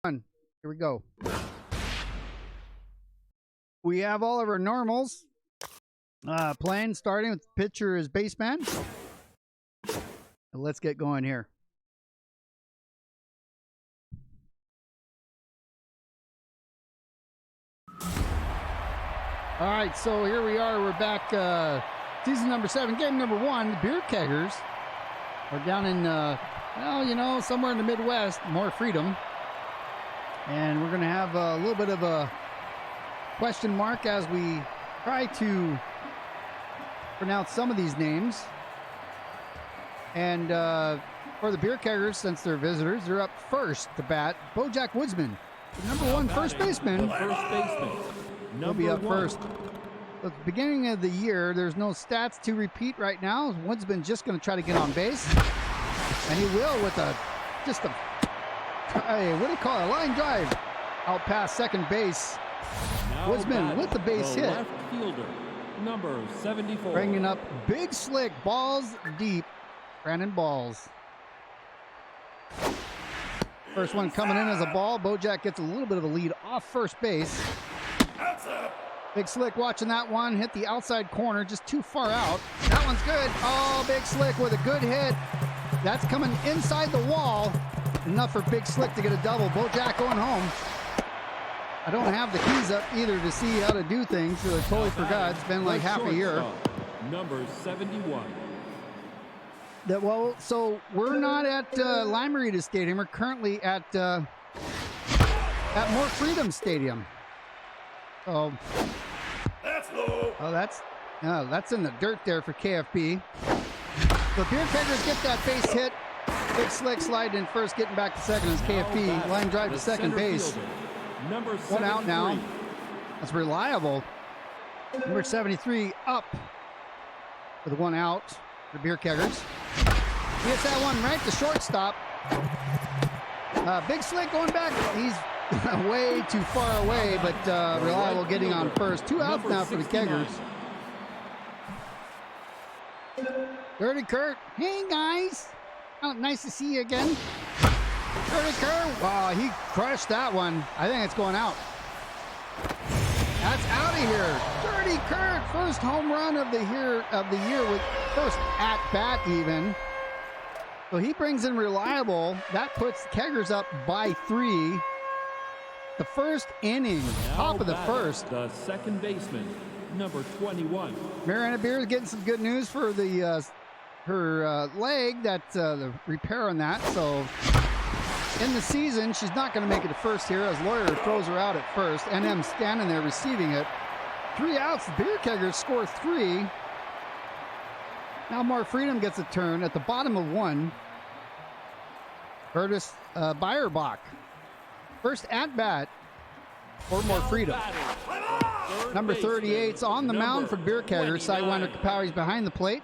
Here we go. We have all of our normals playing, starting with pitcher as baseman. Let's get going here. All right, so here we are. We're back. Season number 7, game number 1. The Beer Keggers. We're down in, well, you know, somewhere in the Midwest. More freedom. And we're going to have a little bit of a question mark as we try to pronounce some of these names. And for the Beer Keggers, since they're visitors, they're up first to bat. Bojack Woodsman, the number 1 first baseman. He'll be up first. At the beginning of the year, there's no stats to repeat right now. Woodsman just going to try to get on base. And he will with what do you call it? A line drive out past second base. Woodsman with the base hit. Left fielder, number 74. Bringing up Big Slick, balls deep. Brandon Balls. First one coming in as a ball. Bojack gets a little bit of a lead off first base. Big Slick watching that one. Hit the outside corner, just too far out. That one's good. Oh, Big Slick with a good hit. That's coming inside the wall. Enough for Big Slick to get a double. Bojack going home. I don't have the keys up either to see how to do things, so I totally forgot. It's been like half a year. Number 71. Well, so we're not at Lime Stadium. We're currently at More Freedom Stadium. Oh, that's in the dirt there for KFP. The Beer Keggers get that base hit. Big Slick sliding in first, getting back to second as KFP. Line drive to second base. Number 1 out now. That's reliable. Number 73 up with 1 out for Beer Keggers. He hits that one right to shortstop. Big Slick going back. He's way too far away, but reliable getting on first. 2 outs now for the Keggers. Dirty Kurt. Hey, guys. Oh, nice to see you again. Dirty Kurt. Wow, he crushed that one. I think it's going out. That's out of here. Dirty Kurt. First home run of the year with first at bat even. So he brings in reliable. That puts Keggers up by 3. The first inning, top of the first. The second baseman, number 21. Mariana Beer is getting some good news for the her leg, that the repair on that. So in the season, she's not going to make it to first here as Lawyer throws her out at first. NM standing there receiving it. 3 outs. The Beer Keggers score 3. Now More Freedom gets a turn at the bottom of 1. Curtis Beyerbach. First at bat for More Freedom. Number 38's on the mound for Beer Keggers. Sidewinder Kapowie's behind the plate.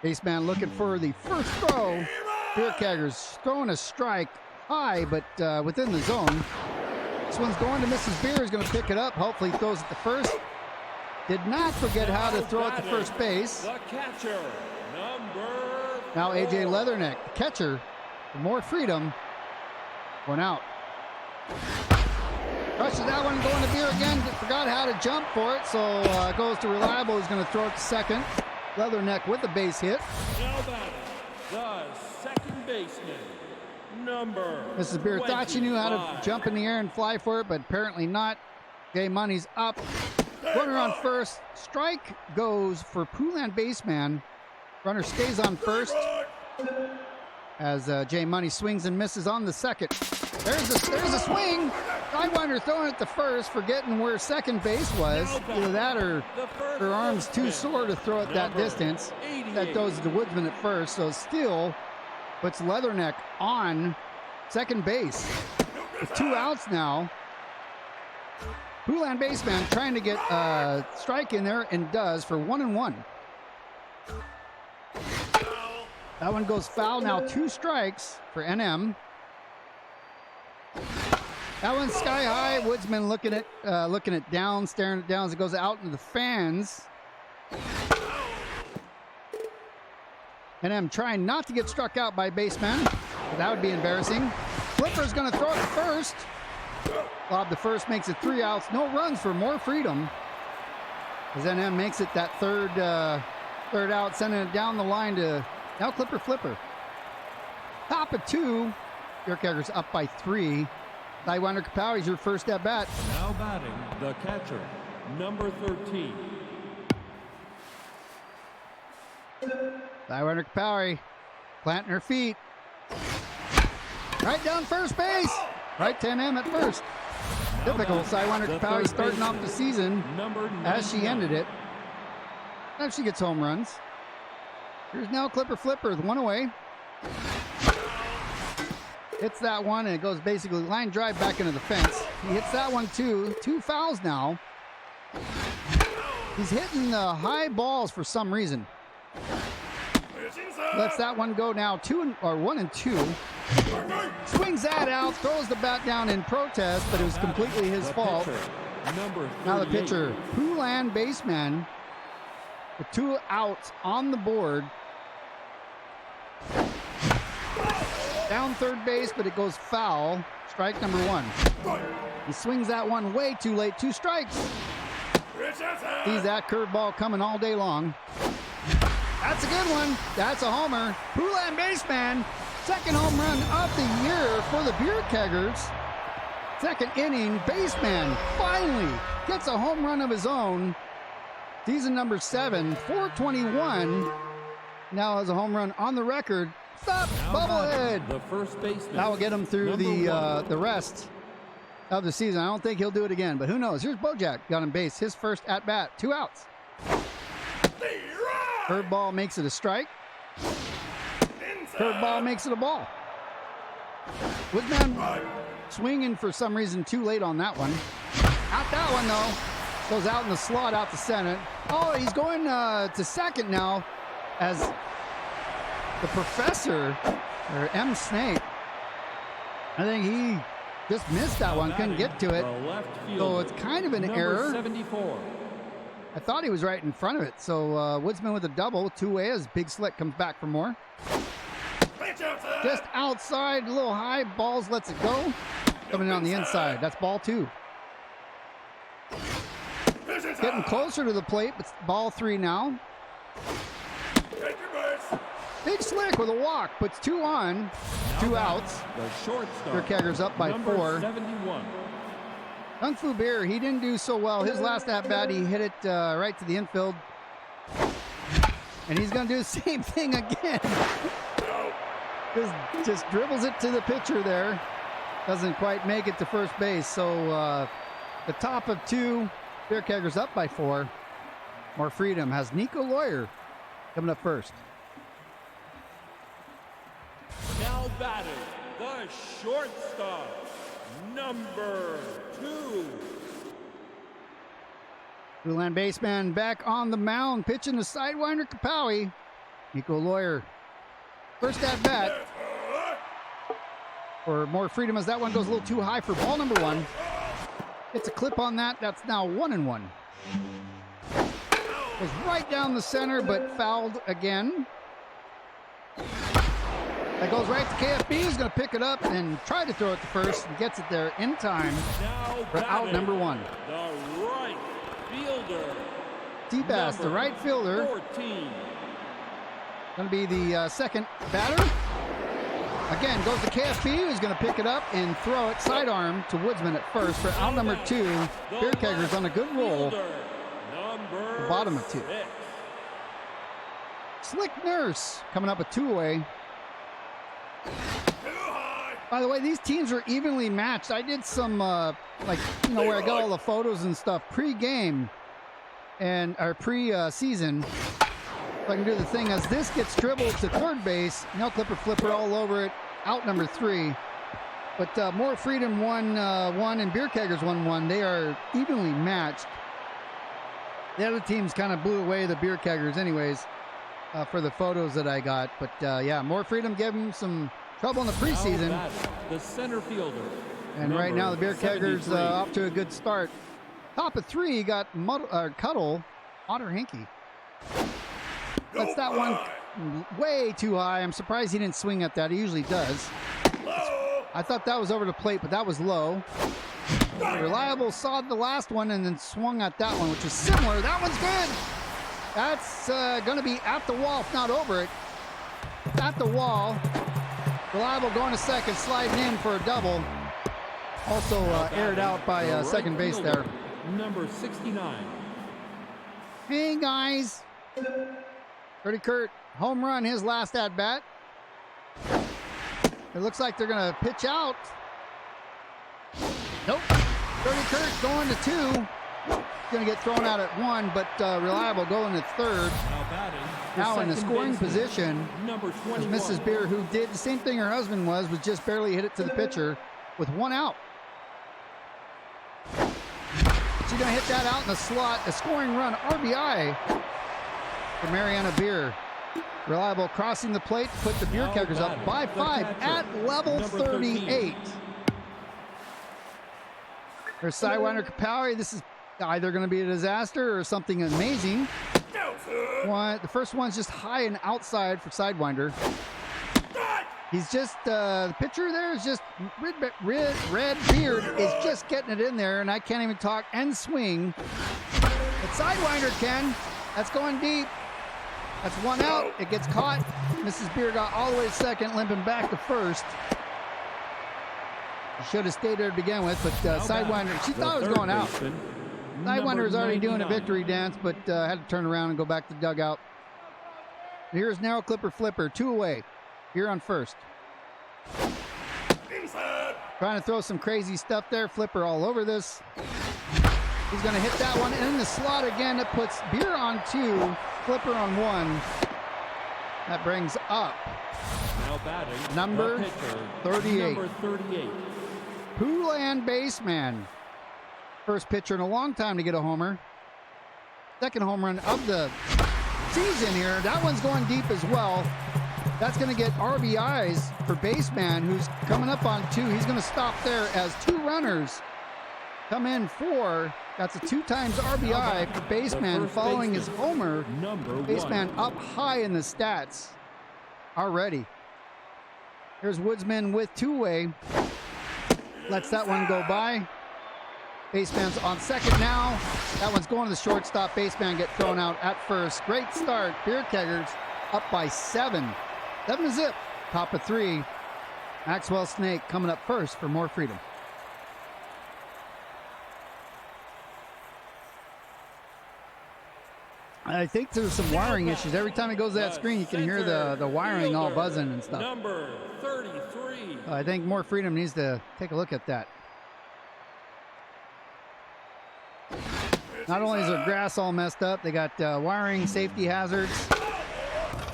Baseman looking for the first throw. Beer Keggers throwing a strike high, but within the zone. This one's going to Mrs. Beer. Is going to pick it up. Hopefully throws it to first. Did not forget how to throw it to first base. The catcher, number Now AJ Leatherneck, the catcher, for More Freedom. 1 out. Crushes that one, going to Beer again. Forgot how to jump for it, so goes to reliable. He's going to throw it to second. Leatherneck with the base hit. Now batting, the second baseman, number Mrs. Beer thought she knew how to jump in the air and fly for it, but apparently not. Jay Money's up. Runner on first. Strike goes for Poulan baseman. Runner stays on first as Jay Money swings and misses on the second. There's a swing. Sidewinder throwing it to first, forgetting where second base was. Either that or her arm's too sore to throw it that distance. That goes to Woodsman at first, so still puts Leatherneck on second base. With 2 outs now. Poulan baseman trying to get a strike in there and does for 1-1. That one goes foul now. 2 strikes for NM. That one's sky high. Woodsman looking at down, staring it down as it goes out into the fans. NM trying not to get struck out by baseman. That would be embarrassing. Flipper's going to throw it to first. Lob to first, makes it 3 outs. No runs for More Freedom. As NM makes it that third out, sending it down the line to now Clipper Flipper. Top of 2. Beer Keggers up by 3. Sidewinder Kapowie's your first at bat. Now batting, the catcher, number 13. Sidewinder Kapowie planting her feet. Right down first base. Right to NM at first. Typical Sidewinder Kapowie starting off the season as she ended it. Now she gets home runs. Here's now Clipper Flipper with one away. Hits that one, and it goes basically line drive back into the fence. He hits that one too. 2 fouls now. He's hitting the high balls for some reason. Lets that one go now 1 and 2. Swings that out, throws the bat down in protest, but it was completely his fault. Now the pitcher, Hulan baseman, with 2 outs on the board. Down third base, but it goes foul. Strike number 1. He swings that one way too late. 2 strikes. Sees that curveball coming all day long. That's a good one. That's a homer. Hulan baseman. Second home run of the year for the Beer Keggers. Second inning, baseman finally gets a home run of his own. Season number 7, 421. Now has a home run on the record. Stop, bubblehead. The first baseman. That will get him through the rest of the season. I don't think he'll do it again, but who knows? Here's Bojack, got on base. His first at bat, 2 outs. Curveball makes it a strike. Curveball makes it a ball. Woodman swinging for some reason too late on that one. Not that one though. Goes out in the slot out to center. Oh, he's going to second now as the professor, or M. Snake. I think he just missed that one, couldn't get to it. So it's kind of an error. 74. I thought he was right in front of it. So Woodsman with a double, 2 ways. Big Slick comes back for more. Just outside, a little high. Balls lets it go. Coming on the inside. That's ball 2. Getting closer to the plate, but ball 3 now. Big Slick with a walk, puts 2 on, 2 outs. The shortstop. Beer Keggers up by 4. 71. Kung Fu Beer, he didn't do so well. His last at-bat, he hit it right to the infield. And he's going to do the same thing again. just dribbles it to the pitcher there. Doesn't quite make it to first base. So the top of 2, Beer Keggers up by 4. More Freedom has Nico Lawyer coming up first. Now batting, the shortstop, number 2. Hulan baseman back on the mound, pitching to Sidewinder Kapowie. Nico Lawyer, first at bat for More Freedom as that one goes a little too high for ball number 1. Gets a clip on that. That's now 1-1. Goes right down the center, but fouled again. That goes right to KFB. He's going to pick it up and try to throw it to first and gets it there in time for out number 1. The right fielder. T-Bass, the right fielder. 14. Going to be the second batter. Again, goes to KFB, who's going to pick it up and throw it sidearm to Woodsman at first for out number 2. Beer Keggers on a good roll. The bottom of 2. Slick Nurse coming up a 2 away. By the way, these teams are evenly matched. I did some, where I got all the photos and stuff pre-game and or pre-season. If I can do the thing as this gets dribbled to third base, no Clipper Flipper all over it, out number 3. But More Freedom won 1 and Beer Keggers won 1. They are evenly matched. The other teams kind of blew away the Beer Keggers anyways for the photos that I got. But yeah, More Freedom gave them some trouble in the preseason. The center fielder. And right now the Beer Keggers off to a good start. Top of 3 got Cuddle, Otter Hinky. That's that one way too high. I'm surprised he didn't swing at that. He usually does. I thought that was over the plate, but that was low. Reliable saw the last one and then swung at that one, which is similar. That one's good. That's going to be at the wall, if not over it. At the wall. Reliable going to second, sliding in for a double. Also aired out by second base there. Number 69. Hey, guys. Pretty Kurt, home run, his last at-bat. It looks like they're going to pitch out. Nope. Dirty Kurt going to 2. Going to get thrown out at 1, but Reliable going to 3rd. Now in the scoring position is Mrs. Beer, who did the same thing her husband was just barely hit it to the pitcher with 1 out. She's going to hit that out in the slot. A scoring run, RBI for Mariana Beer. Reliable crossing the plate, put the Beer Keggers up by 5 at level 38. There's Sidewinder Kapowie. This is either going to be a disaster or something amazing. The first one's just high and outside for Sidewinder. He's just, the pitcher there is just, Red Beard is just getting it in there, and I can't even talk and swing. But Sidewinder can. That's going deep. That's 1 out. It gets caught. Mrs. Beer got all the way to second, limping back to first. She should have stayed there to begin with, but Sidewinder, she thought it was going out. Sidewinder was already doing a victory dance, but had to turn around and go back to the dugout. Here's Narrow Clipper Flipper, 2 away. Here on first. Trying to throw some crazy stuff there. Flipper all over this. He's going to hit that one in the slot again. That puts Beer on 2, Flipper on 1. That brings up number 38. Poulan baseman. First pitcher in a long time to get a homer. Second home run of the season here. That one's going deep as well. That's going to get RBIs for baseman, who's coming up on 2. He's going to stop there as 2 runners come in for. That's a 2 times RBI for baseman following his homer. Baseman up high in the stats already. Here's Woodsman with 2-way. Lets that one go by. Baseman's on second now. That one's going to the shortstop. Baseman get thrown out at first. Great start. Beer Keggers up by 7. 7-0. Top of 3. Maxwell Snake coming up first for More Freedom. I think there's some wiring issues. Every time it goes to that screen, you can hear the wiring all buzzing and stuff. Number 33. I think More Freedom needs to take a look at that. Not only is their grass all messed up, they got wiring, safety hazards.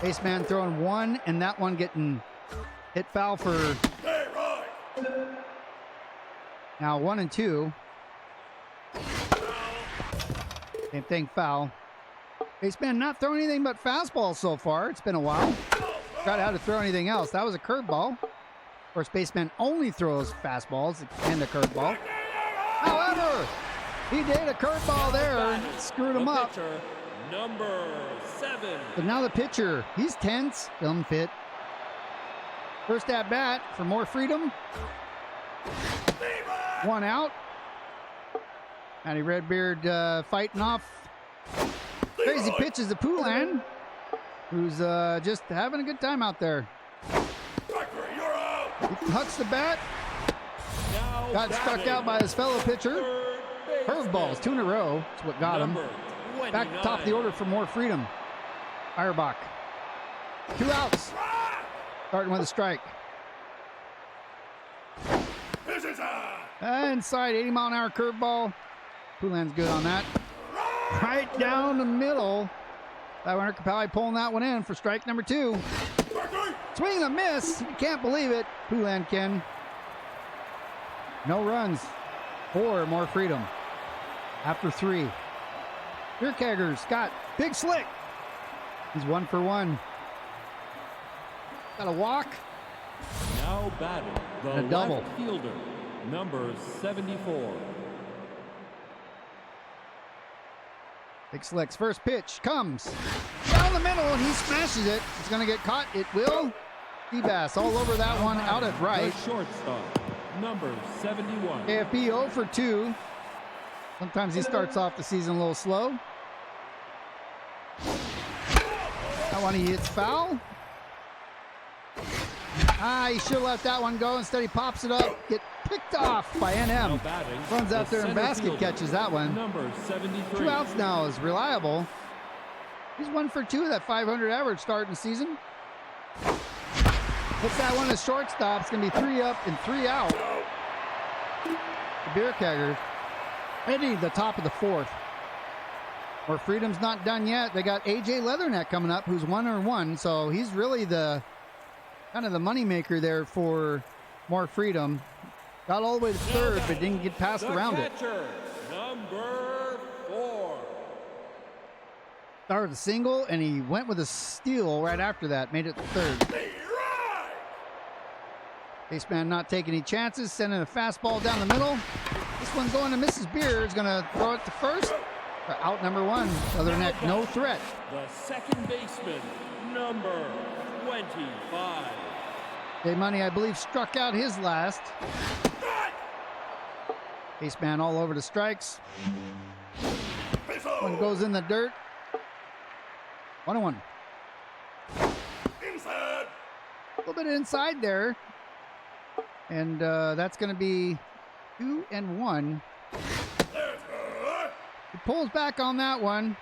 Baseman throwing 1, and that one getting hit foul for now 1 and 2. Same thing, foul. Baseman not throwing anything but fastballs so far. It's been a while. Forgot how to throw anything else. That was a curveball. Of course, Baseman only throws fastballs and a curveball. However, he did a curveball there, screwed him up. Number 7. But now the pitcher, he's tense, film fit. First at bat for More Freedom. 1 out. Matty Redbeard fighting off crazy pitches to Poulan, who's just having a good time out there. He hucks the bat. Got struck out by his fellow pitcher. Curveballs, 2 in a row. That's what got him. Back to top of the order for More Freedom. Feuerbach. 2 outs. Starting with a strike. Inside, 80-mile-an-hour curveball. Poulan's good on that. Right down the middle. Sidewinder Kapowie pulling that one in for strike number 2. Swing and a miss. You can't believe it. Poulan can. No runs for More Freedom. After 3. Beer Keggers got Big Slick. He's 1 for 1. Got a walk. Now batting the and a double. left fielder, number 74. Big Slick's first pitch comes down the middle, and he smashes it. It's going to get caught. It will. Seabass all over that one, out at right. The shortstop, number 71. AFB 0 for 2. Sometimes he starts off the season a little slow. That one he hits foul. He should have let that one go. Instead, he pops it up. Get picked off by NM. Runs out there and basket catches that one. Number 73. 2 outs now is reliable. He's 1 for 2, that 500 average start in the season. Puts that one to shortstop. It's going to be 3 up and 3 out. The Beer Keggers heading to the top of the 4th. More Freedom's not done yet. They got AJ Leatherneck coming up, who's 1-1, so he's really the kind of the moneymaker there for More Freedom. Got all the way to 3rd, but didn't get passed around it. Number 4. Started a single, and he went with a steal right after that. Made it to 3rd. Baseman not taking any chances, sending a fastball down the middle. This one going to Mrs. Beer. Is going to throw it to first. Out number 1. Leatherneck, no threat. The second baseman, number 25. Jay Money, I believe, struck out his last. Baseman all over the strikes. One goes in the dirt. 1-1. Inside. A little bit inside there. And that's going to be 2-1. He pulls back on that one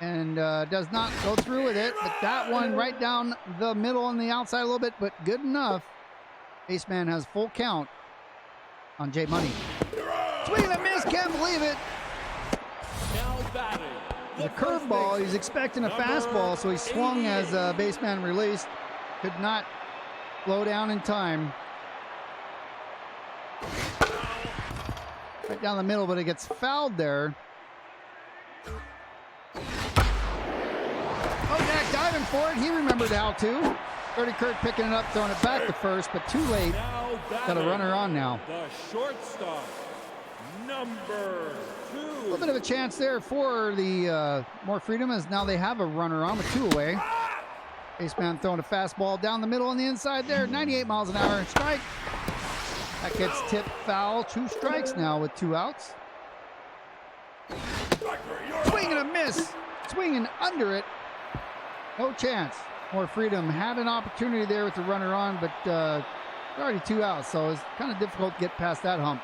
and does not go through with it. But that one right down the middle on the outside a little bit, but good enough. Baseman has full count on Jay Money. Swing and a miss, can't believe it. Now batting. The curveball, he's expecting a fastball, so he swung as baseman released. Could not slow down in time. Right down the middle, but it gets fouled there. Jack diving for it. He remembered how to. Dirty Kurt picking it up, throwing it back to first, but too late. Got a runner on now. The shortstop, number 2. A little bit of a chance there for the More Freedom, as now they have a runner on with 2 away. Baseman throwing a fastball down the middle on the inside there. 98 miles an hour. Strike. That gets tipped foul. 2 strikes now with 2 outs. Swing and a miss. Swinging under it. No chance. More Freedom had an opportunity there with the runner on, but already 2 outs, so it's kind of difficult to get past that hump.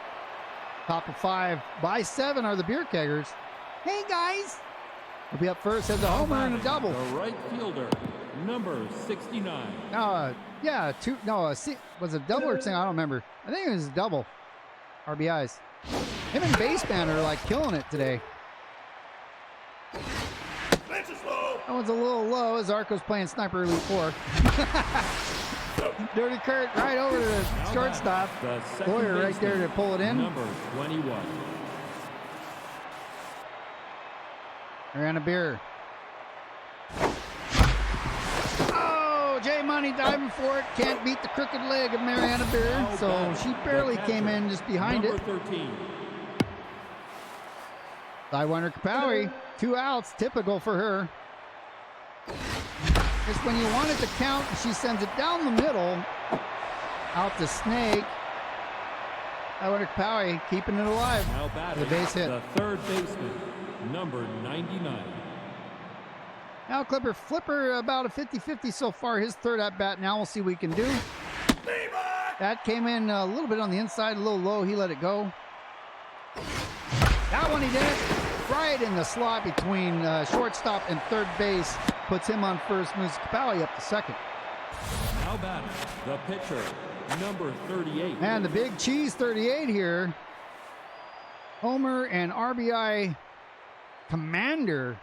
Top of 5 by 7 are the Beer Keggers. Hey, guys. We'll be up first as a homer and a double. The right fielder, number 69. Was it a double or single? I don't remember. I think it was a double. RBIs. Him and baseman are like killing it today. That one's a little low as Arco's playing Sniper Elite 4. Dirty Kurt right over to the shortstop. Boyer right there to pull it in. Number 21. Mariana Beer. Oh, Jay Money diving for it. Can't beat the crooked leg of Mariana Beer. So she barely came in just behind it. Number 13. Sidewinder Kapowie. 2 outs. Typical for her. Just when you want it to count, she sends it down the middle. Out to Snake. Sidewinder Kapowie keeping it alive. Now batting, the base hit. The third baseman, number 99. Now Clipper Flipper about a 50-50 so far. His 3rd at bat. Now we'll see what he can do. That came in a little bit on the inside, a little low. He let it go. That one he did it. Right in the slot between shortstop and 3rd base. Puts him on first, moves Kapowie up to 2nd. Now batting, the pitcher, number 38. And the big cheese 38 here. Homer and RBI commander.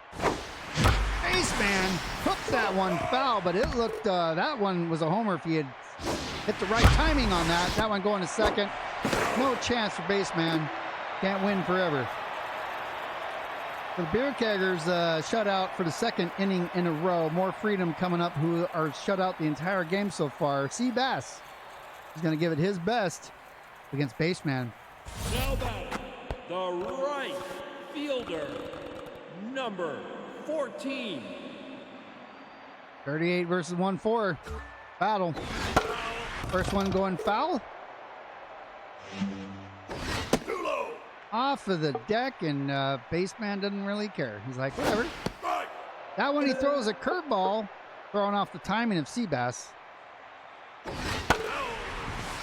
Baseman hooked that one foul, but it looked, that one was a homer if he had hit the right timing on that. That one going to 2nd. No chance for baseman. Can't win forever. The Beer Keggers shut out for the 2nd inning in a row. More Freedom coming up, who are shut out the entire game so far. C. Bass is going to give it his best against baseman. Now batting, the right fielder, number 14. 38 versus 1-4. Battle. First one going foul. Off of the deck, and baseman doesn't really care. He's like, whatever. That one he throws a curveball, throwing off the timing of Seabass.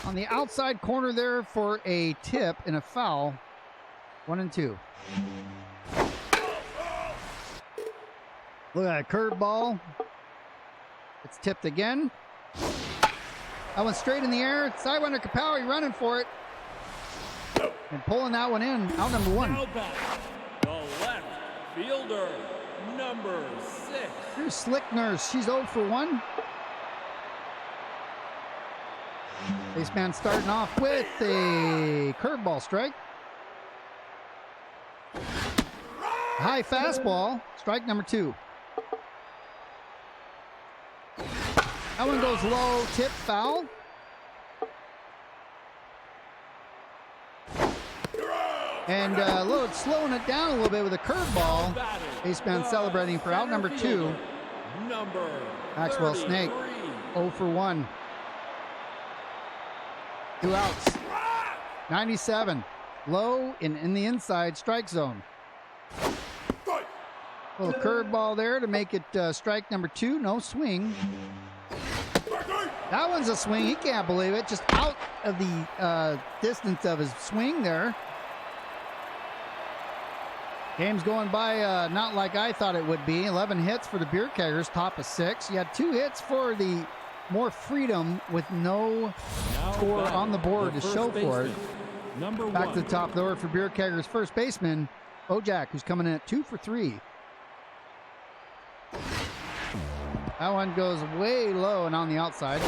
On the outside corner there for a tip and a foul. 1 and 2. Look at that curveball. It's tipped again. That one's straight in the air. Sidewinder Kapowie running for it. And pulling that one in. Out number 1. Now back, the left fielder, number 6. Here's Slick Nurse. She's 0 for 1. Baseman starting off with a curveball strike. High fastball. Strike number 2. That one goes low. Tip foul. And slowing it down a little bit with a curveball. Baseman celebrating for out number 2. Maxwell Snake, 0 for 1. 2 outs. 97. Low and in the inside strike zone. Little curveball there to make it strike number 2. No swing. That one's a swing. He can't believe it. Just out of the distance of his swing there. Game's going by not like I thought it would be. 11 hits for the Beer Keggers, top of 6. You had 2 hits for the More Freedom with no score on the board to show for it. Back to the top of the order for Beer Keggers' first baseman, Bojack, who's coming in at 2 for 3. That one goes way low and on the outside.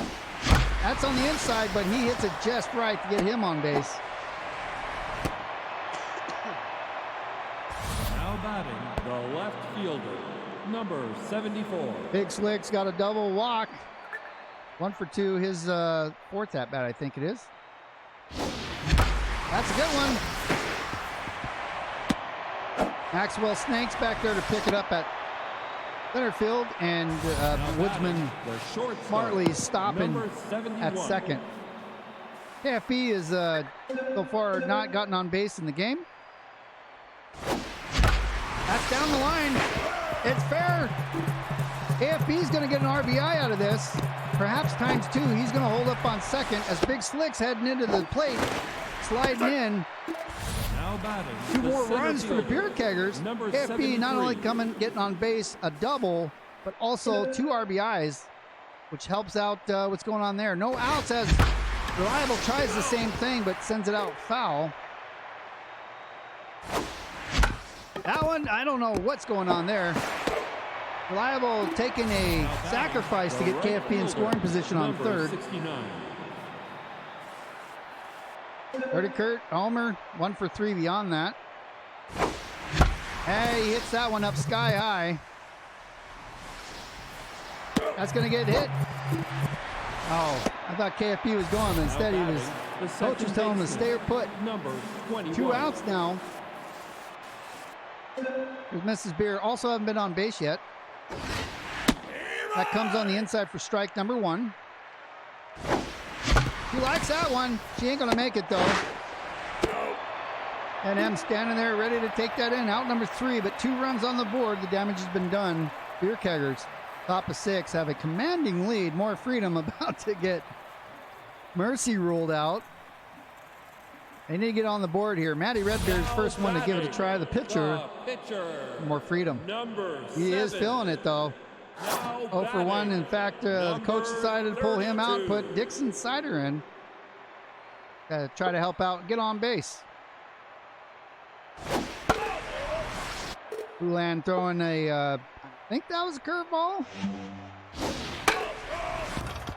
That's on the inside, but he hits it just right to get him on base. Batting, the left fielder, number 74. Big Slick's got a double walk. 1 for 2. His 4th at bat, I think it is. That's a good one. Maxwell Snakes back there to pick it up at center field, and Woodsman smartly stopping at second. KFB is so far not gotten on base in the game. That's down the line. It's fair. AFB's going to get an RBI out of this. Perhaps times 2. He's going to hold up on second as Big Slick's heading into the plate. Sliding in. Now batting, 2 more runs for the Beer Keggers. AFB not only getting on base a double, but also 2 RBIs, which helps out what's going on there. No outs as Reliable tries the same thing, but sends it out foul. That one, I don't know what's going on there. Reliable taking a sacrifice to get KFB in scoring position on third. 30 Kurt, Homer, 1 for 3 beyond that. Hey, he hits that one up sky high. That's going to get hit. Oh, I thought KFB was going, but instead he was, coach was telling him to stay or put. 2 outs now. Here's Mrs. Beer. Also haven't been on base yet. That comes on the inside for strike number 1. She likes that one. She ain't going to make it, though. And M standing there ready to take that in. Out number 3, but 2 runs on the board. The damage has been done. Beer Keggers, top of 6, have a commanding lead. More Freedom about to get Mercy ruled out. They need to get on the board here. Matty Redbeard's first one to give it a try. The pitcher, More Freedom. He is feeling it, though. 0 for 1. In fact, the coach decided to pull him out, put Dixon Sider in. Try to help out, get on base. Ulan throwing a, I think that was a curveball.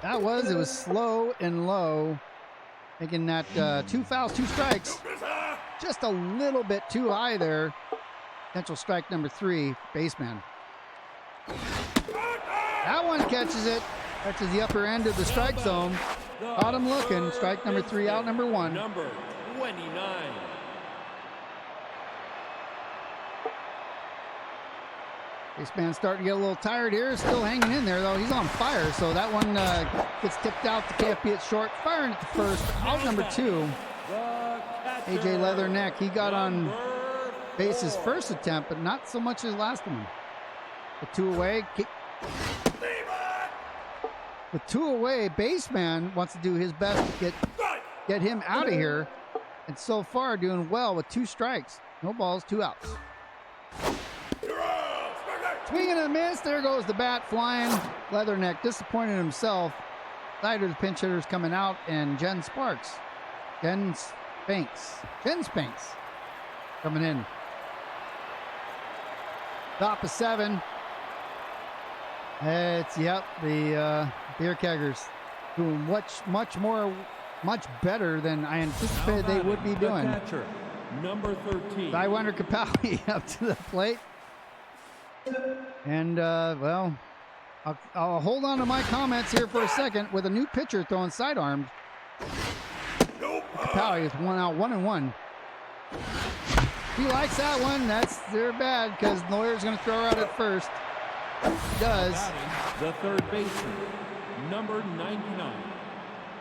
It was slow and low. Thinking that 2 fouls, 2 strikes. Just a little bit too high there. Potential strike number 3, baseman. That one catches it. Catches the upper end of the strike zone. Caught him looking. Strike number 3, out number 1. Number 29. Baseman's starting to get a little tired here. Still hanging in there, though. He's on fire, so that one gets tipped out. The KFB at short. Firing at the first. Out number 2. AJ Leatherneck. He got on base his first attempt, but not so much his last one. The 2 away. With 2 away, Baseman wants to do his best to get him out of here. And so far, doing well with 2 strikes. No balls, 2 outs. Swinging and a miss. There goes the bat flying. Leatherneck disappointed himself. Side of the pinch hitters coming out, and Jen Spanks coming in. Top of 7. It's the Beer Keggers doing much better than I anticipated they would be doing. Catcher, number 13. Iwander Kapawi up to the plate. And, well, I'll hold on to my comments here for a second with a new pitcher throwing sidearms. Kapawi is 1 out, 1-1. He likes that one. They're bad because the lawyer's going to throw her out at first. He does. The third baseman, number 99.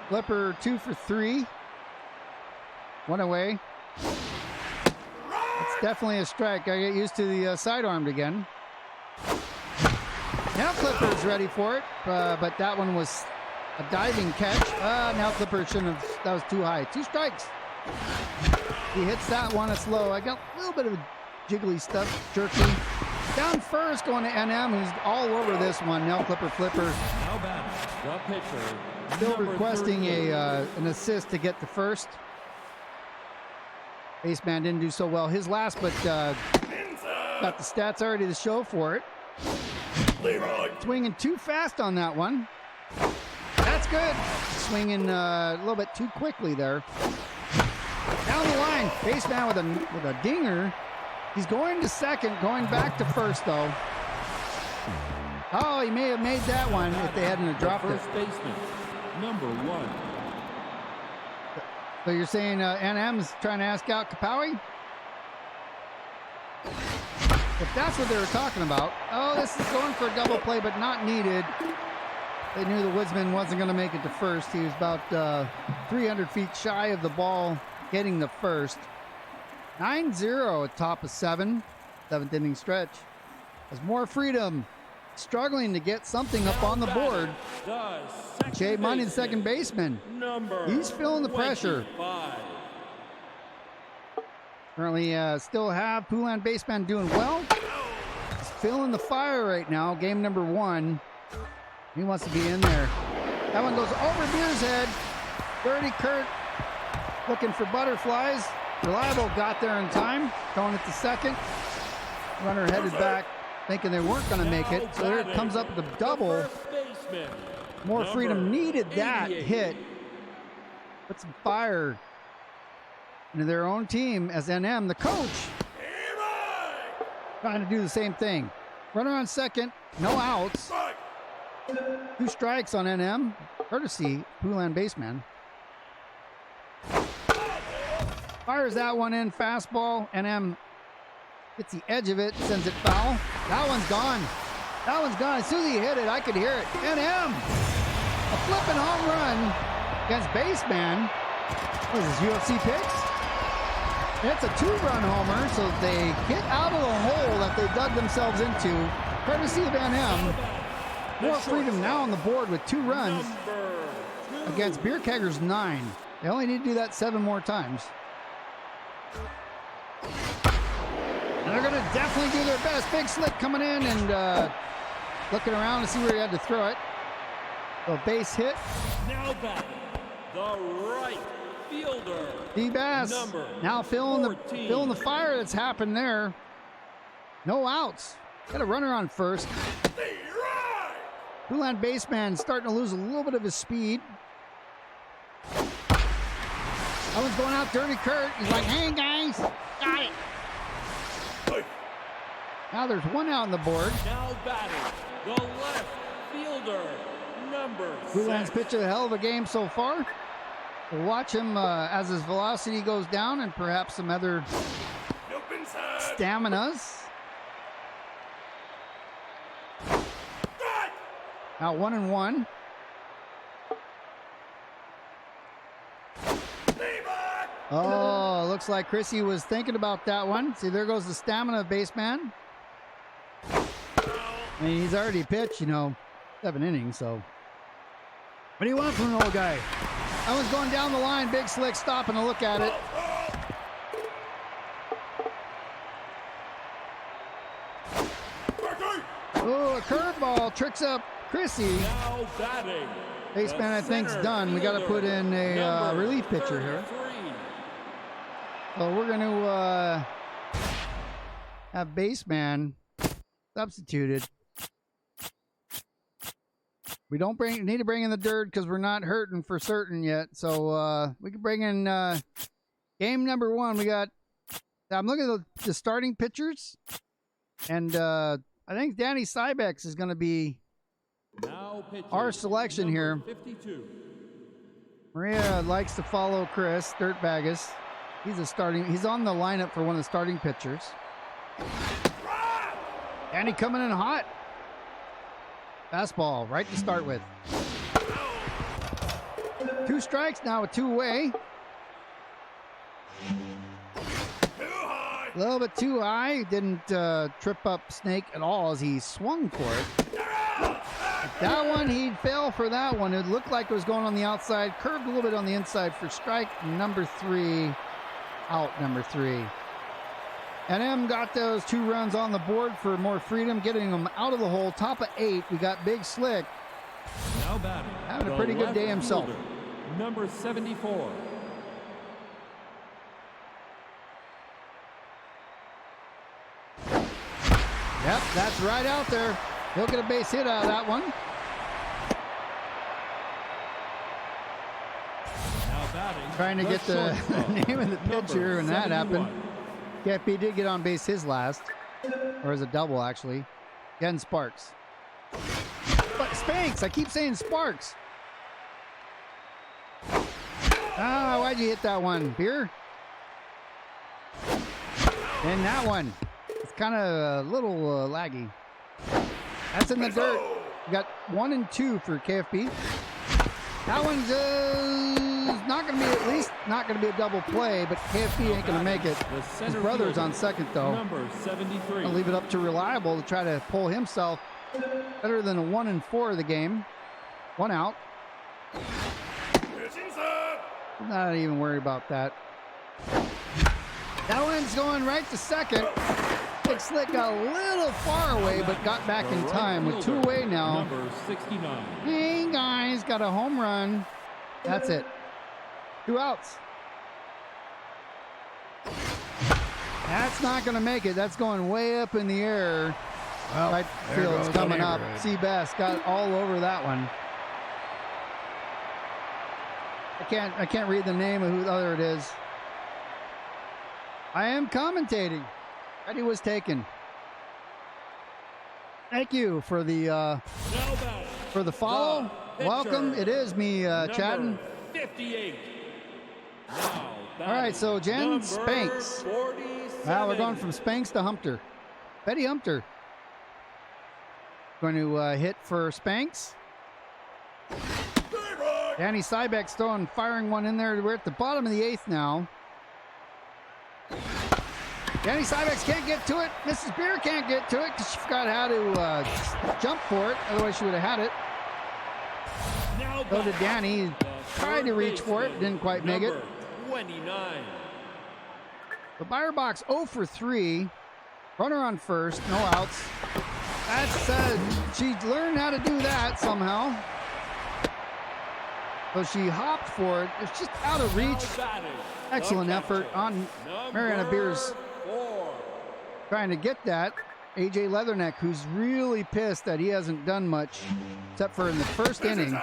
Flipper 2 for 3. 1 away. It's definitely a strike. I get used to the sidearmed again. Now Clipper's ready for it, but that one was a diving catch. Now Clipper shouldn't have. That was too high. 2 strikes. He hits that one. It's low. I got a little bit of jiggly stuff, jerky. Down first, going to NM, who's all over this one. Now Flipper. Now back, the pitcher. Still requesting an assist to get the first. Baseman didn't do so well his last, but got the stats already to show for it. Swinging too fast on that one. That's good. Swinging a little bit too quickly there. Down the line, baseman with a dinger. He's going to second, going back to first though. Oh, he may have made that one if they hadn't have dropped it. First baseman, number 1. So you're saying NM's trying to ask out Kapawi? If that's what they were talking about. Oh, this is going for a double play, but not needed. They knew the woodsman wasn't going to make it to first. He was about 300 feet shy of the ball getting the first. 9-0 at top of 7. 7th inning stretch. Has more freedom. Struggling to get something up on the board. Jay Money, the second baseman. He's feeling the pressure. Currently still have Poulan baseman doing well. He's feeling the fire right now. Game number 1. He wants to be in there. That one goes over Beer's head. Dirty Kurt looking for butterflies. Reliable got there in time. Going at the second. Runner headed back, thinking they weren't going to make it. So there it comes up with a double. More freedom needed that hit. Put some fire into their own team as NM, the coach, trying to do the same thing. Runner on second, no outs. 2 strikes on NM, courtesy Poulan baseman. Fires that one in, fastball. NM gets the edge of it, sends it foul. That one's gone. That one's gone. As soon as he hit it, I could hear it. NM, a flipping home run against baseman. What is this, UFC picks? It's a 2-run homer, so they get out of the hole that they dug themselves into. Courtesy of NM. More freedom now on the board with 2 runs against Beer Keggers 9. They only need to do that 7 more times. And they're going to definitely do their best. Big Slick coming in and looking around to see where he had to throw it. So base hit. Now back, the right fielder. D-Bass now feeling the fire that's happened there. No outs. Got a runner on first. Poulan baseman starting to lose a little bit of his speed. That one's going out, Dirty Kurt. He's like, hey guys, got it. Now there's 1 out on the board. Now batting, the left fielder, number 6. Poulan's pitched a hell of a game so far. We'll watch him as his velocity goes down and perhaps some other staminas. Now 1-1. Oh, looks like Chrissy was thinking about that one. See, there goes the stamina baseman. I mean, he's already pitched, 7 innings, so. What do you want from an old guy? That one's going down the line. Big Slick stopping to look at it. Oh, a curveball tricks up Chrissy. Now batting. Baseman, I think, is done. We got to put in a relief pitcher here. So we're going to have baseman substituted. We don't need to bring in the dirt because we're not hurting for certain yet. So we can bring in game number 1. I'm looking at the starting pitchers. And I think Danny Cybex is going to be our selection here. 52. Maria likes to follow Chris Dirtbagus. He's on the lineup for one of the starting pitchers. Danny coming in hot. Fastball right to start with. 2 strikes now, a 2-way. A little bit too high. Didn't trip up Snake at all as he swung for it. That one, he fell for that one. It looked like it was going on the outside. Curved a little bit on the inside for strike number 3. Out number 3. NM got those 2 runs on the board for more freedom, getting them out of the hole. Top of 8, we got Big Slick. Now batting. Having a pretty good day himself. Fielder, number 74. Yep, that's right out there. He'll get a base hit out of that one. Now batting. Trying to get the name of the pitcher, and that happened. KFP did get on base his last, or as a double, actually. Again, Sparks. But Spanks, I keep saying Sparks. Ah, why'd you hit that one, Beer? And that one. It's kind of a little laggy. That's in the dirt. We got 1 and 2 for KFP. That one's not going to be, at least not going to be a double play, but KFP ain't going to make it. His brother's on second, though. Number 73. I'll leave it up to Reliable to try to pull himself better than a 1 and 4 of the game. 1 out. I'm not even worried about that. That one's going right to second. Big Slick got a little far away, but got back in time with 2 away now. Number 69. Hey, guys, got a home run. That's it. 2 outs. That's not going to make it. That's going way up in the air. Well, Right field's coming up. Seabass got all over that one. I can't read the name of who the other it is. I am commentating. Eddie was taken. Thank you for the follow. Welcome. It is me chatting. 58. All right, so Jen Spanks. Wow, we're going from Spanks to Humpter. Betty Humpter. Going to hit for Spanks. Danny Cybeck's firing one in there. We're at the bottom of the 8th now. Danny Cybex can't get to it. Mrs. Beer can't get to it because she forgot how to jump for it. Otherwise, she would have had it. So did Danny. Tried to reach for it. Didn't quite make it. 29. The Buyer box 0 for 3. Runner on first. No outs. That's she learned how to do that somehow. So she hopped for it. It's just out of reach. Excellent effort on Mariana Beers trying to get that. AJ Leatherneck, who's really pissed that he hasn't done much except for in the first inning.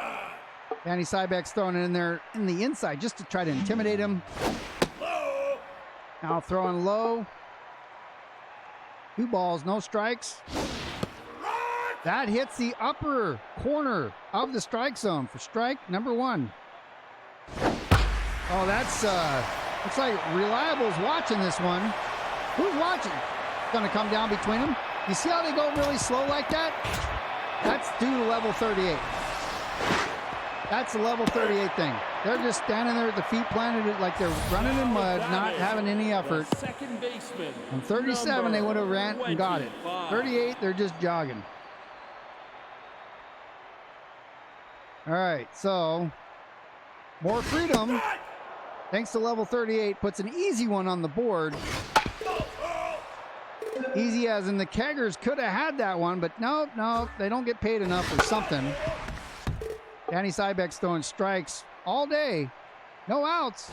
Danny Cybeck's throwing it in there in the inside just to try to intimidate him. Now throwing low. 2 balls, no strikes. That hits the upper corner of the strike zone for strike number 1. Oh, that's looks like Reliable's watching this one. Who's watching? Gonna come down between them. You see how they go really slow like that? That's due to level 38. That's the level 38 thing. They're just standing there with the feet planted like they're running in mud, not having any effort. Second baseman. On 37, they would have ran and got it. 38, they're just jogging. All right, so more freedom. Thanks to level 38, puts an easy one on the board. Easy as in the Keggers could have had that one, but no, they don't get paid enough or something. Danny Cybeck's throwing strikes all day. No outs.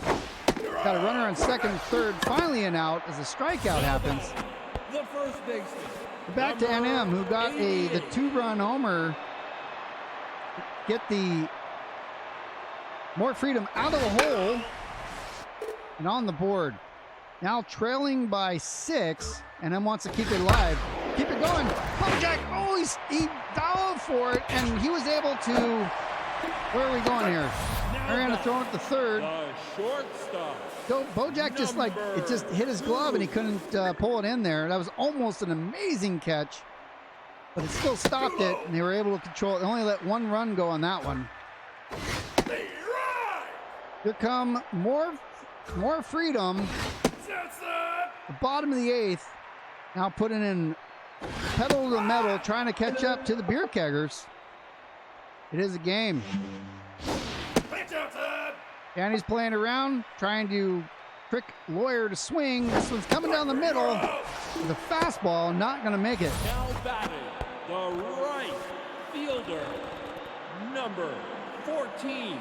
Got a runner on second and third. Finally an out as a strikeout happens. The first baseman. Back to NM, who got the 2-run homer. Get the more freedom out of the hole and on the board. Now trailing by 6, and then wants to keep it alive. Keep it going. Bojack, he dove for it, and he was able to. Where are we going here? They're going to throw it to third. Shortstop. So Bojack it just hit his glove, and he couldn't pull it in there. That was almost an amazing catch, but it still stopped it, and they were able to control it. They only let 1 run go on that one. Here come more freedom. The bottom of the 8th. Now putting in pedal to the metal, trying to catch up to the Beer Keggers. It is a game. Danny's playing around, trying to trick Lawyer to swing. This one's coming down the middle with a fastball, not going to make it. Now batting, the right fielder, number 14.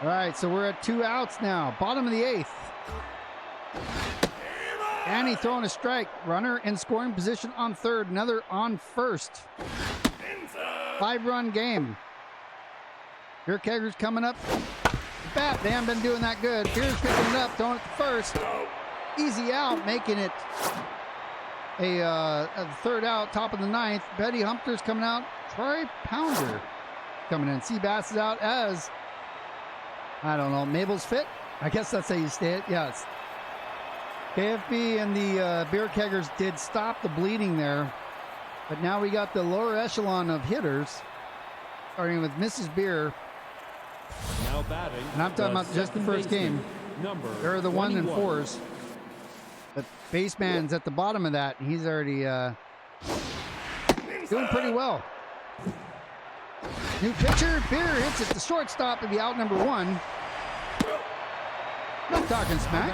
All right, so we're at 2 outs now. Bottom of the 8th. Danny throwing a strike. Runner in scoring position on third. Another on first. 5-run game. Beer Keggers coming up. Bat, they haven't been doing that good. Beer's picking it up, throwing it to first. Easy out, making it a third out, top of the 9th. Betty Humpter's coming out. Troy Pounder coming in. Seabass is out as, I don't know, Mabel's Fit? I guess that's how you say it. Yeah, it's KFB and the Beer Keggers did stop the bleeding there. But now we got the lower echelon of hitters, starting with Mrs. Beer. Now batting. And I'm talking about just the first game. They're the 1 and 4s. The baseman's at the bottom of that, and he's already doing pretty well. New pitcher, Beer hits it to shortstop to be out number 1. Not talking smack.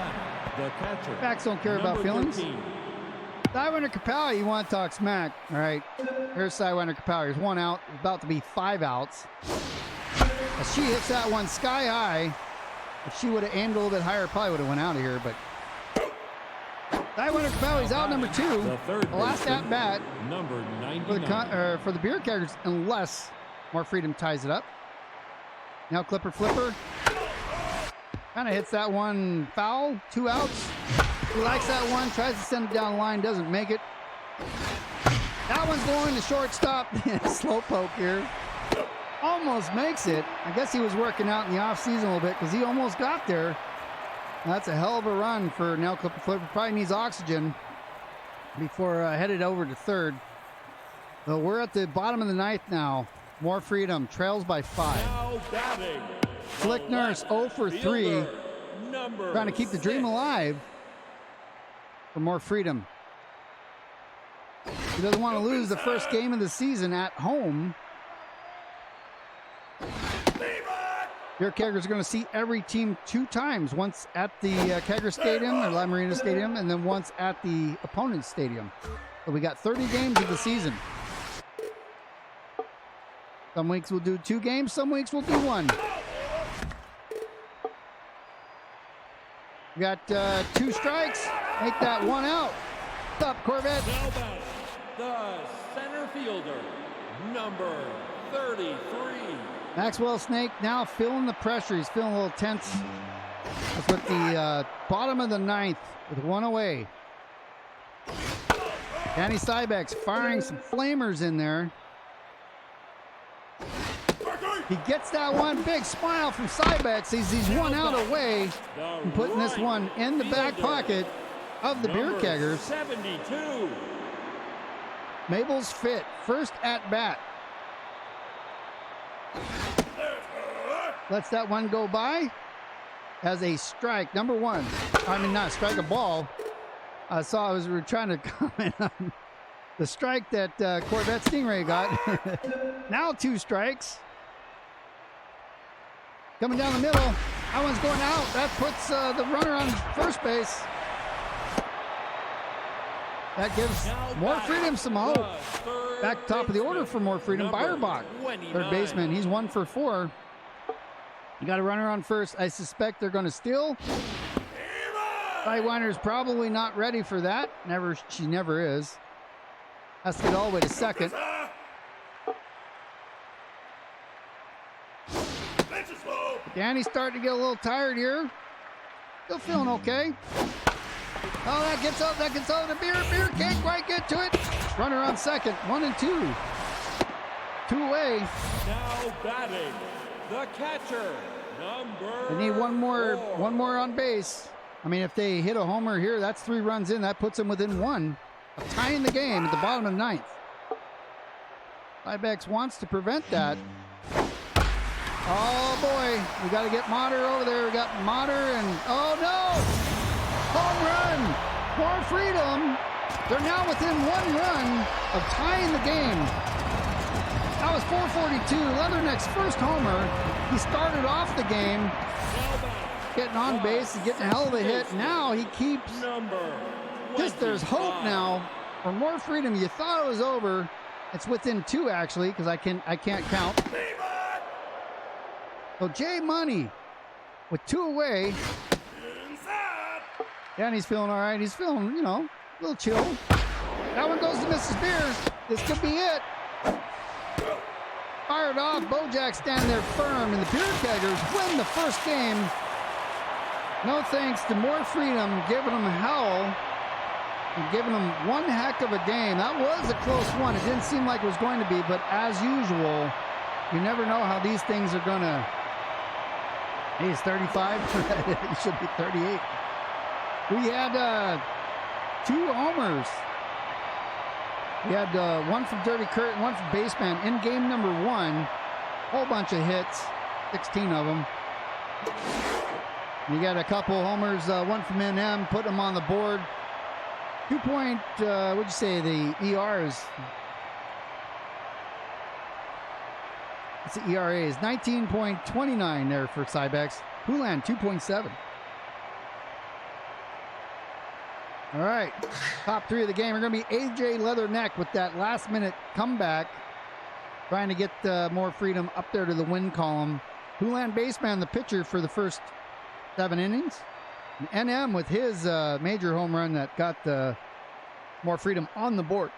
The catcher. Facts don't care about feelings. Sidewinder Capelli, you want to talk smack. All right, here's Sidewinder Capelli. There's 1 out. It's about to be 5 outs. As she hits that one sky high. If she would have aimed a little bit higher, probably would have went out of here. But Sidewinder Capelli's out number 2. The last at bat number 99. for the Beer Keggers, unless more freedom ties it up. Now Clipper Flipper. Kind of hits that one foul. 2 outs. He likes that one. Tries to send it down the line. Doesn't make it. That one's going to shortstop. Slow poke here. Almost makes it. I guess he was working out in the offseason a little bit because he almost got there. That's a hell of a run for now. Clipper Flipper probably needs oxygen before headed over to third. So we're at the bottom of the 9th now. More freedom. Trails by 5. Now batting. Flick Nurse 0 for 3. Trying to keep the dream alive for more freedom. He doesn't want to lose the first game of the season at home. Beer Keggers are going to see every team 2 times. Once at the Kegger Stadium or La Marina Stadium, and then once at the opponent's stadium. So we got 30 games of the season. Some weeks we'll do 2 games, some weeks we'll do 1. We got 2 strikes. Make that 1 out. What's up, Corvette? Now batting, the center fielder, number 33. Maxwell Snake now feeling the pressure. He's feeling a little tense. That's with the bottom of the 9th with 1 away. Danny Cybeck's firing some flamers in there. He gets that one. Big smile from Cybeck. Sees he's 1 out away and putting this one in the back pocket of the Beer Keggers. 72. Mabel's Fit. First at bat. lets that one go by as a strike. Number 1. I mean, not strike, a ball. I saw we were trying to comment on the strike that Corvette Stingray got. Now 2 strikes. Coming down the middle. That one's going out. That puts the runner on first base. That gives More Freedom some hope. Back top of the order for More Freedom. Beierbach, third baseman. He's 1 for 4. You got a runner on first. I suspect they're going to steal. Sidewinder's probably not ready for that. She never is. Has to get all the way to second. Danny's starting to get a little tired here. Still feeling okay. Oh, that gets over the Beer. Beer can't quite get to it. Runner on second. 1 and 2. 2 away. Now batting, the catcher, number They need one more 4. on base. I mean, if they hit a homer here, that's 3 runs in. That puts them within 1 of tying the game at the bottom of the 9th. Ibex wants to prevent that. Oh boy, we got to get Motter over there. We got Motter and oh no! Home run! More Freedom. They're now within 1 run of tying the game. That was 442. Leatherneck's first homer. He started off the game getting on base and getting a hell of a hit. Now he keeps. Just there's hope now for More Freedom. You thought it was over. It's within 2 actually, because I can't count. So Jay Money with 2 away. Yeah, and he's feeling all right. He's feeling, a little chill. That one goes to Mrs. Beers. This could be it. Fired off. Bojack standing there firm, and the Beer Keggers win the first game. No thanks to More Freedom giving them hell and giving them one heck of a game. That was a close one. It didn't seem like it was going to be, but as usual, you never know how these things are going to. Hey, it's 35. It should be 38. We had 2 homers. We had 1 from Dirty Kurt and 1 from Baseman in game number 1. Whole bunch of hits, 16 of them. You got a couple homers, 1 from NM, put them on the board. 2 point, what'd you say, the ERs? It's the ERA is 19.29 there for Cybex. Houlihan, 2.7. All right, top 3 of the game are going to be AJ Leatherneck with that last-minute comeback, trying to get More Freedom up there to the win column. Houlihan Baseman, the pitcher for the first 7 innings. And NM with his major home run that got More Freedom on the board.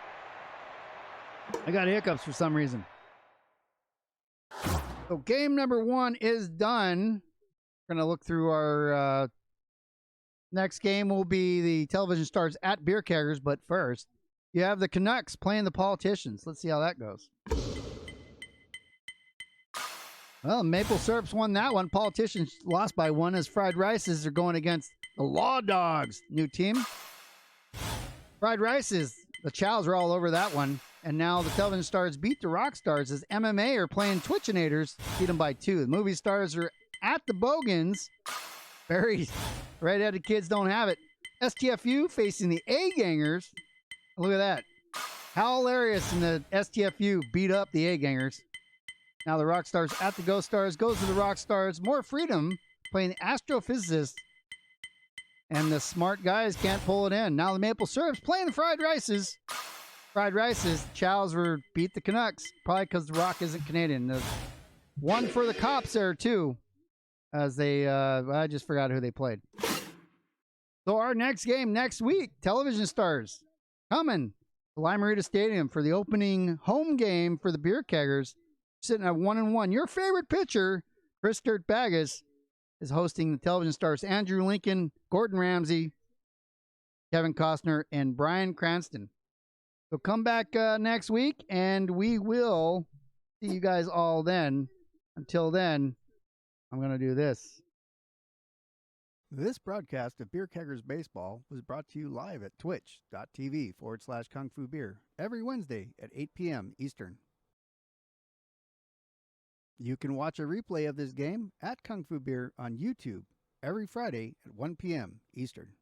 I got hiccups for some reason. So game number 1 is done. We're going to look through our next game will be the Television Stars at Beer Keggers, but first, you have the Canucks playing the Politicians. Let's see how that goes. Well, Maple Syrups won that one. Politicians lost by 1 as Fried Rices are going against the Law Dogs, new team. Fried Rices, the Chows are all over that one. And now the Television Stars beat the Rock Stars as MMA are playing Twitchinators, beat them by 2. The Movie Stars are at the Bogans. Very red-headed kids don't have it. STFU facing the A-Gangers. Look at that. How hilarious, and the STFU beat up the A-Gangers. Now the Rock Stars at the Ghost Stars. Goes to the Rock Stars. More Freedom playing the Astrophysicists. And the smart guys can't pull it in. Now the Maple Syrups playing the Fried Rices. Fried Rices. Chows were beat the Canucks. Probably because the Rock isn't Canadian. The 1 for the Cops there, too. As they, I just forgot who they played. So our next game next week, Television Stars coming to Limerita Stadium for the opening home game for the Beer Keggers, sitting at 1-1. Your favorite pitcher, Chris Dirt Baggis, is hosting the Television Stars. Andrew Lincoln, Gordon Ramsay, Kevin Costner, and Brian Cranston. So come back next week, and we will see you guys all then. Until then, I'm going to do this. This broadcast of Beer Keggers Baseball was brought to you live at twitch.tv/Kung Fu Beer every Wednesday at 8 p.m. Eastern. You can watch a replay of this game at Kung Fu Beer on YouTube every Friday at 1 p.m. Eastern.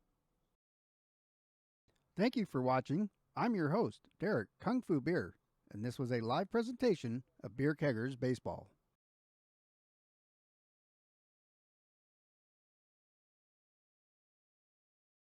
Thank you for watching. I'm your host, Derek Kung Fu Beer, and this was a live presentation of Beer Keggers Baseball.